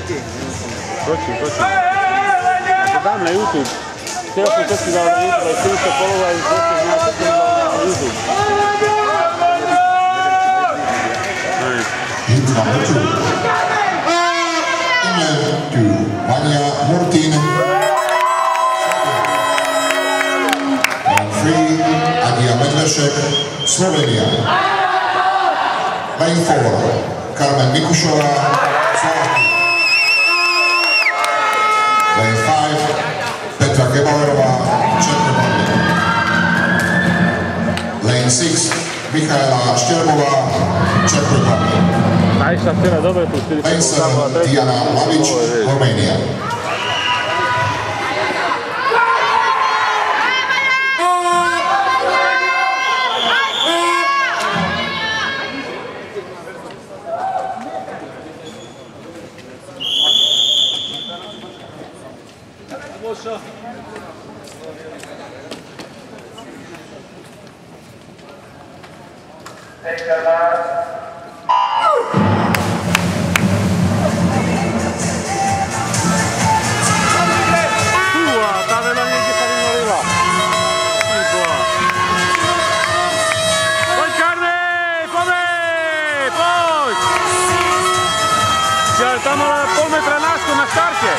Točím. To dám na YouTube. Teraz som všetky dal na YouTube, aj 400 followov, aj 200 na YouTube. Hit number 2. England to Vania Murtin. And 3, Adia Medlešek, Slovenia. Lane 4, Carmen Mikušová, Slovakia. Lane 5, Petra Gebauerová, Czech Republic. Lane 6, Michaela Šterbová, Czech Republic. Lane 7, Diana Lavič, Romania. Tam ale pol metra náskok na štarte.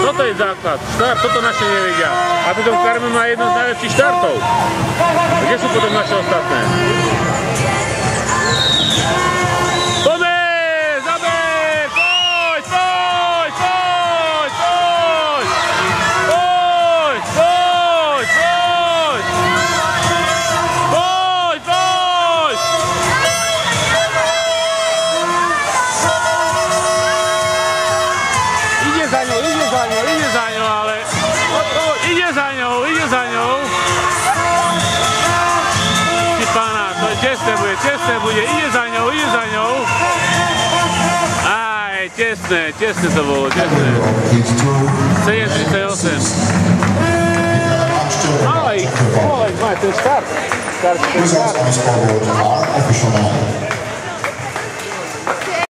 Toto je základ. Štart, toto naše nevedia. A potom Carmen má jedno z najlepších štartov. Kde sú potom naše ostatné? Poďme! Zaber! Poď! Tesné bude, ide za ňou. Aj, tesné to bolo, tesné. 7:38. Ale, má ten štart.